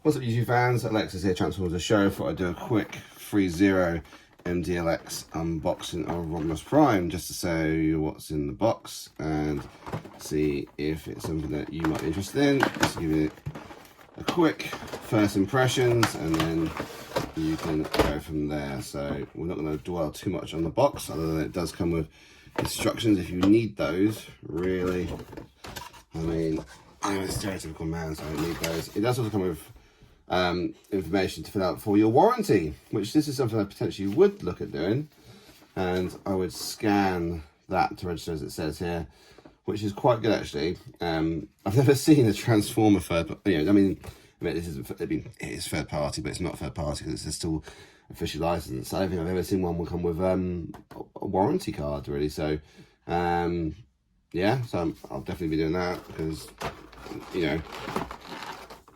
What's up, YouTube fans? Alexis here, Transformers the Show. Thought I'd do a quick ThreeZero MDLX unboxing of Rodimus Prime just to show you what's in the box and see if it's something that you might be interested in. Just to give you a quick first impressions and then you can go from there. So we're not going to dwell too much on the box, other than it does come with instructions if you need those. Really, I mean, I'm a stereotypical man, so I don't need those. It does also come with information to fill out for your warranty, which this is something I potentially would look at doing, and I would scan that to register as it says here, which is quite good actually. I've never seen a Transformer I mean this is it is third party, but it's not third party because it's still officially licensed. I don't think I've ever seen one will come with a warranty card really. So yeah, so I'll definitely be doing that because, you know,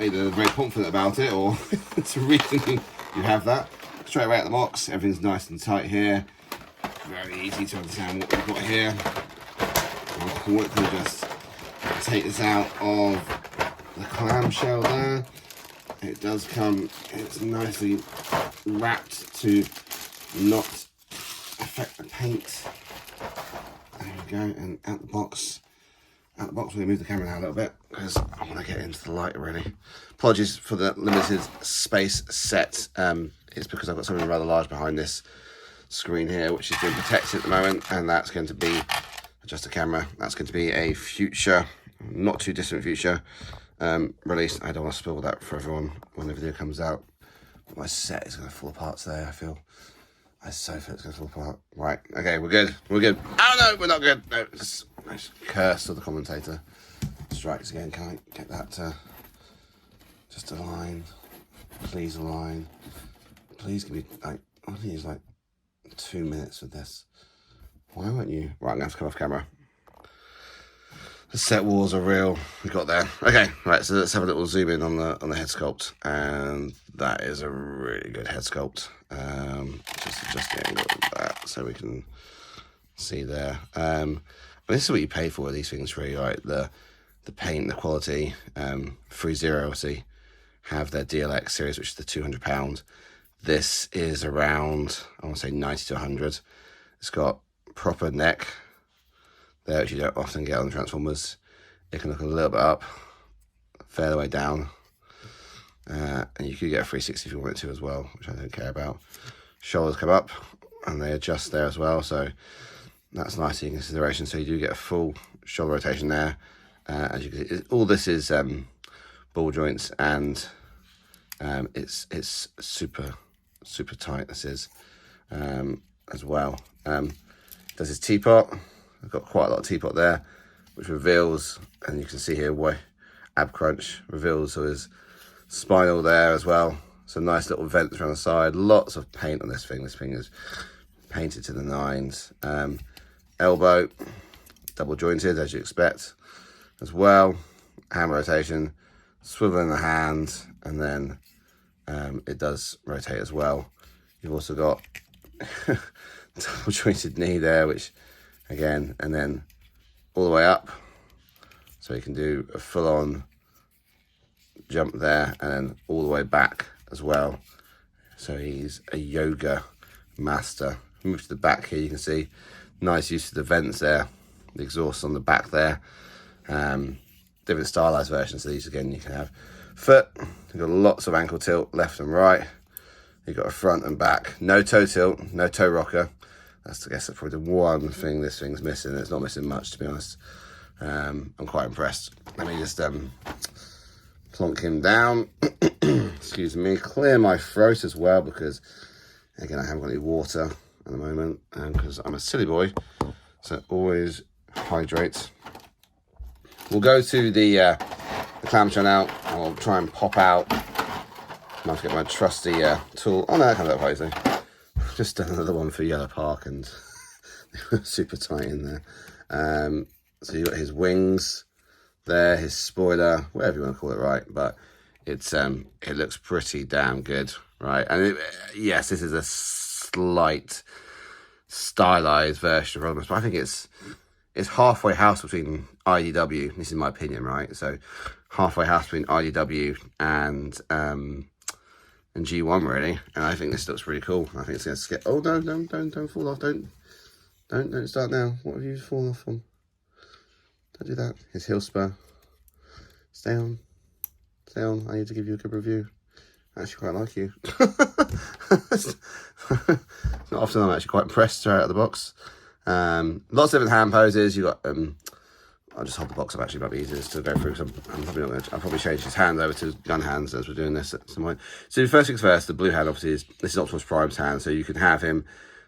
either very confident about it or it's a reason you have that. Straight away out the box, everything's nice and tight here. Very easy to understand what we've got here. I'll quickly just take this out of the clamshell there. It does come, it's nicely wrapped to not affect the paint. There we go, and out the box. Out the box, we're going to move the camera now a little bit because I want to get into the light really. Apologies for the limited space set. It's because I've got something rather large behind this screen here, which is being protected at the moment, and that's going to be just a camera. That's going to be a future, not too distant future, release. I don't want to spoil that for everyone when the video comes out. But my set is going to fall apart today, I feel. I so feel it's going to fall apart. Right, okay, we're good. We're good. Oh no, we're not good. No, it's curse of the commentator. Strikes again. Can I get that just align? Please align. Please give me like, I think it's like 2 minutes with this. Why won't you? Right, I'm going to have to come off camera. The set walls are real. We got there. Okay, right. So let's have a little zoom in on the head sculpt, and that is a really good head sculpt. Just adjust the angle of that so we can see there. This is what you pay for with these things, really, right? The paint, the quality. ThreeZero obviously have their DLX series, which is the £200. This is around, I want to say 90 to 100. It's got proper neck there, which you don't often get on the Transformers. It can look a little bit up, fair the way down, and you could get a 360 if you wanted to as well, which I don't care about. Shoulders come up and they adjust there as well, so that's nice in consideration. So you do get a full shoulder rotation there. As you can see, all this is ball joints, and it's super tight. This is as well. Does his teapot. I've got quite a lot of teapot there, which reveals, and you can see here why ab crunch reveals so his spinal there as well. So nice little vents around the side. Lots of paint on this thing. This thing is painted to the nines. Elbow, double jointed as you expect as well. Hand rotation, swivel in the hand, and then it does rotate as well. You've also got double jointed knee there, which again, and then all the way up, so you can do a full-on jump there, and then all the way back as well. So he's a yoga master. Move to the back here, you can see nice use of the vents there, the exhaust on the back there. Different stylized versions of these. Again, you can have foot, you've got lots of ankle tilt left and right. You've got a front and back, no toe tilt, no toe rocker. I guess that's probably the one thing this thing's missing. It's not missing much, to be honest. I'm quite impressed. Let me just plonk him down. Excuse me. Clear my throat as well, because again, I haven't got any water at the moment, because I'm a silly boy. So always hydrate. We'll go to the clamshell now. I'll try and pop out. I might have to get my trusty tool. Oh no, that comes out quite easily. Just done another one for Yellow Park, and they were super tight in there. So you've got his wings there, his spoiler, whatever you want to call it, right? But it's it looks pretty damn good, right? And yes, this is a slight stylized version of Rodimus, but I think it's it's halfway house between IDW. This is my opinion, right? So halfway house between IDW and G1 really, and I think this looks really cool. I think it's gonna skip. Oh no, don't fall off. Don't start now. What have you fallen off on? Don't do that. His heel spur. Stay on. Stay on. I need to give you a good review. I actually quite like you. It's not often I'm actually quite impressed straight out of the box. Lots of different hand poses. You got I'll just hold the box up, actually, might be easier to go through, because I'm probably not going to, I'll probably change his hand over to gun hands as we're doing this at some point. So first things first, the blue hand obviously this is Optimus Prime's hand, so you can have him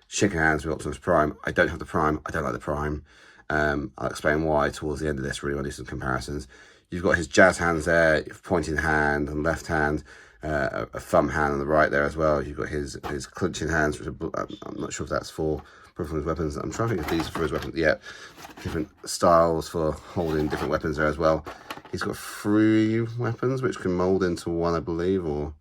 shaking hands with Optimus Prime. I don't have the Prime, I don't like the Prime. I'll explain why towards the end of this, really, when I do some comparisons. You've got his jazz hands there, pointing hand and left hand, a thumb hand on the right there as well. You've got his clinching hands, which are, I'm not sure if that's for from his weapons. I'm trying to think if these are for his weapons. Yeah, different styles for holding different weapons there as well. He's got 3 weapons which can mold into one, I believe, or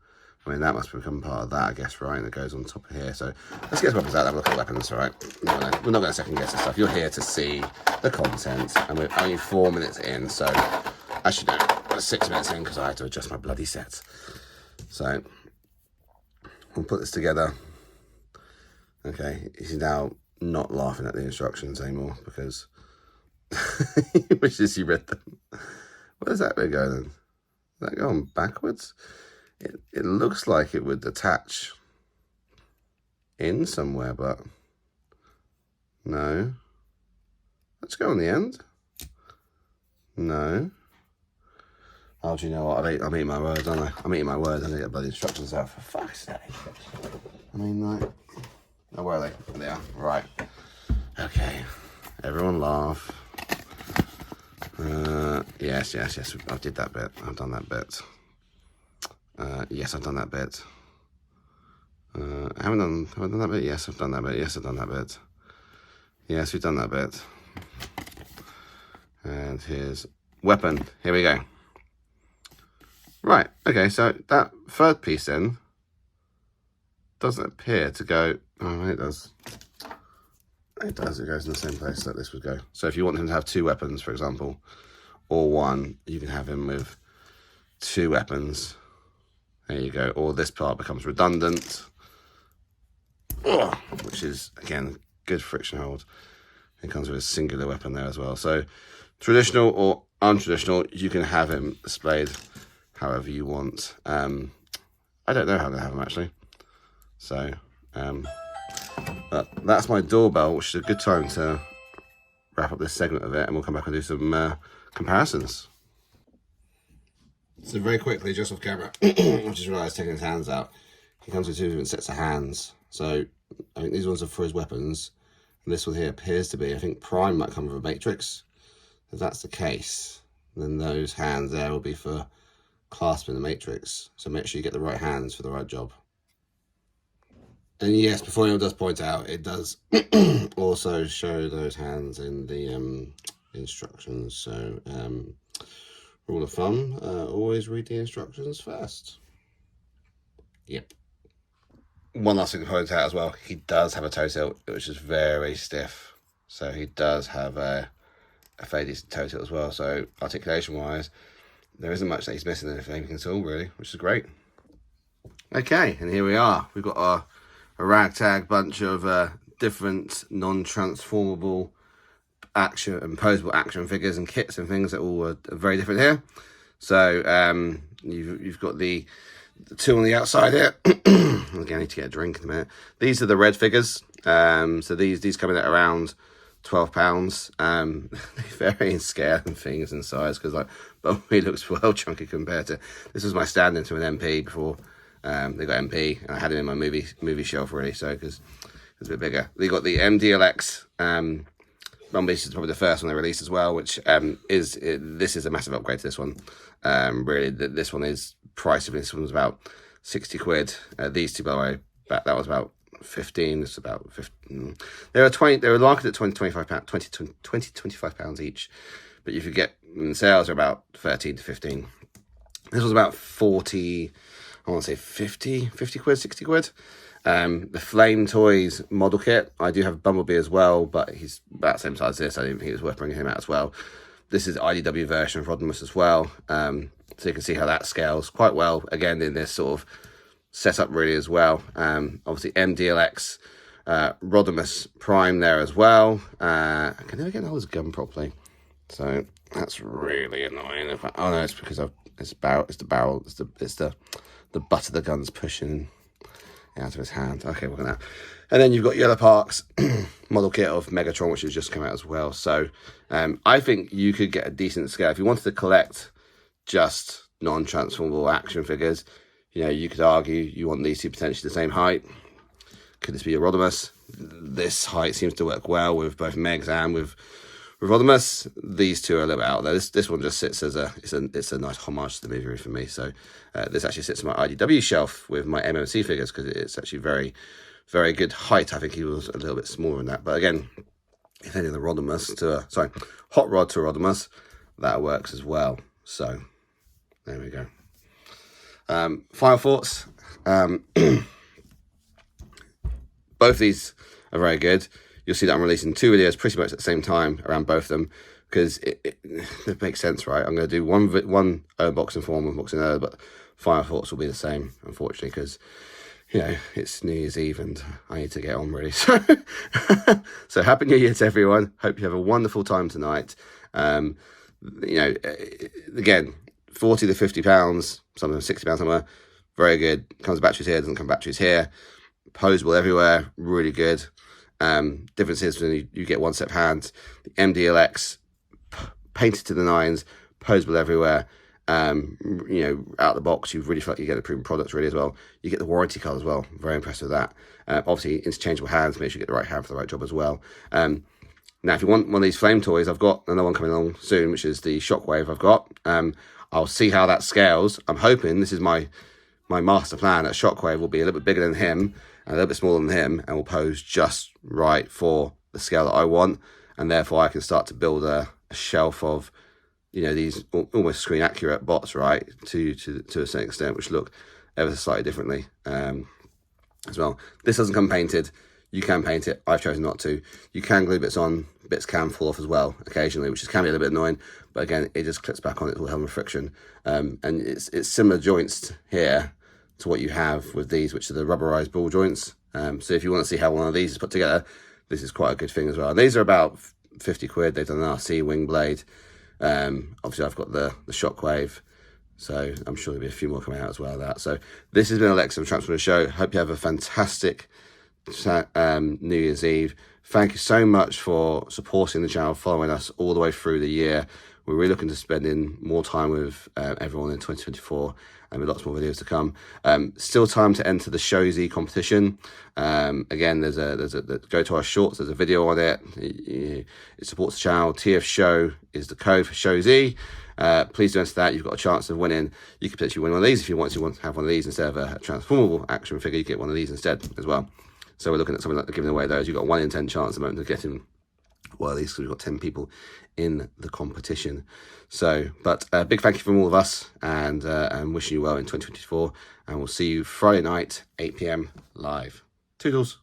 I mean that must become part of that, I guess, right? And it goes on top of here. So let's get his weapons out. Have a look at weapons, all right? We're not going to second guess this stuff. You're here to see the content, and we're only 4 minutes in. So actually, no, we're 6 minutes in because I had to adjust my bloody set. So we'll put this together. Okay, he's now not laughing at the instructions anymore because he wishes he read them. Where does that bit go then? Is that going backwards? It looks like it would attach in somewhere, but no. Let's go on the end. No. Oh, do you know what? I'm eating my words, aren't I? I'm eating my words. I'm going to get bloody instructions out, for fuck's sake. I mean, like... Oh, where are they? There they are. Right. Okay. Everyone laugh. Yes. I did that bit. I've done that bit. Yes, I've done that bit. Have I done that bit? Yes, I've done that bit. Yes, I've done that bit. Yes, we've done that bit. And here's weapon. Here we go. Right. Okay, so that third piece then doesn't appear to go... Oh, it does. It does. It goes in the same place that this would go. So if you want him to have 2 weapons, for example, or 1, you can have him with 2 weapons. There you go. Or this part becomes redundant, which is, again, good friction hold. It comes with a singular weapon there as well. So traditional or untraditional, you can have him displayed however you want. I don't know how to have him, actually. So... but that's my doorbell, which is a good time to wrap up this segment of it, and we'll come back and do some comparisons. So very quickly, just off camera, I just realised taking his hands out, he comes with 2 different sets of hands. So I think these ones are for his weapons, and this one here appears to be, I think Prime might come with a matrix. If that's the case, then those hands there will be for clasping the matrix. So make sure you get the right hands for the right job. And yes, before anyone does point out, it does also show those hands in the instructions. So, rule of thumb, always read the instructions first. Yep. One last thing to point out as well, he does have a toe tilt, which is very stiff. So he does have a fairly decent toe tilt as well. So articulation-wise, there isn't much that he's missing if anything at all, really, which is great. Okay, and here we are. We've got our... a ragtag bunch of different non-transformable action and posable action figures and kits and things that all are very different here. So you've got the 2 on the outside here. Again, I need to get a drink in a minute. These are the red figures. So these come in at around £12. They vary in scale and things and size because like Bumblebee looks well chunky compared to... This was my stand-in to an MP before. They got MP, and I had him in my movie shelf already, so because it's a bit bigger. They got the MDLX Bumblebee. Is probably the first one they released as well, which this is a massive upgrade to this one. Really, this one is pricey. This one's about 60 quid. These 2, by the way, that was about 15. It's about 15. They were marketed at 25 pounds each, but if you get in sales, are about 13 to 15. This was about 40. I want to say 50 quid, 60 quid. The Flame Toys model kit, I do have Bumblebee as well, but he's about the same size as this. I didn't think it was worth bringing him out as well. This is IDW version of Rodimus as well. So you can see how that scales quite well, again, in this sort of setup really as well. Obviously MDLX Rodimus Prime there as well. I can never get his gun properly, so that's really annoying. Oh no, it's because it's the butt of the gun's pushing out of his hand. Okay, look at that. And then you've got Yellow Park's model kit of Megatron, which has just come out as well. So I think you could get a decent scale if you wanted to collect just non-transformable action figures. You know, you could argue you want these two potentially the same height. Could this be a Rodimus? This height seems to work well with both Megs and with Rodimus. These two are a little bit out there. This one just sits as it's a nice homage to the movie for me. So this actually sits on my IDW shelf with my MMC figures because it's actually very, very good height. I think he was a little bit smaller than that. But again, if any of the Rodimus to Hot Rod to Rodimus, that works as well. So there we go. Final thoughts. Both these are very good. You'll see that I'm releasing 2 videos pretty much at the same time around both of them because it makes sense, right? I'm going to do one unboxing for one, unboxing another, but final thoughts will be the same, unfortunately, because, you know, it's New Year's Eve and I need to get on really. So Happy New Year to everyone. Hope you have a wonderful time tonight. You know, again, 40 to 50 pounds, some of them 60 pounds somewhere. Very good. Comes with batteries here, doesn't come with batteries here. Posable everywhere, really good. Differences when you get one set of hands. The MDLX painted to the nines, posable everywhere. You know, out of the box, you really feel like you get a proven product really as well. You get the warranty card as well. Very impressed with that. Obviously, interchangeable hands, make sure you get the right hand for the right job as well. Now, if you want one of these flame toys, I've got another one coming along soon, which is the Shockwave I've got. I'll see how that scales. I'm hoping, this is my master plan, that Shockwave will be a little bit bigger than him, and a little bit smaller than him, and will pose just right for the scale that I want, and therefore I can start to build a shelf of, you know, these almost screen accurate bots, right, to a certain extent, which look ever so slightly differently as well. This doesn't come painted. You can paint it. I've chosen not to. You can glue bits on. Bits can fall off as well occasionally, which can be a little bit annoying, but again, it just clips back on. It will help with friction, and it's similar joints here to what you have with these, which are the rubberized ball joints. So if you want to see how one of these is put together, this is quite a good thing as well. And these are about 50 quid. They've done an RC wing blade. Obviously I've got the Shockwave, so I'm sure there'll be a few more coming out as well of that. So this has been Alex from Transformer Show. Hope you have a fantastic New Year's Eve. Thank you so much for supporting the channel, following us all the way through the year. We're really looking to spend in more time with everyone in 2024, and with lots more videos to come. Still time to enter the Show Z competition. Again, there's a go to our shorts. There's a video on it. It supports the channel. TF Show is the code for Show Z. Please do enter that. You've got a chance of winning. You could potentially win one of these if you want to have one of these instead of a transformable action figure. You get one of these instead as well. So we're looking at something like giving away those. You've got 1 in 10 chance at the moment of getting one of these, because we've got 10 people in the competition. So, but a big thank you from all of us, and wishing you well in 2024. And we'll see you Friday night, 8 PM live. Toodles.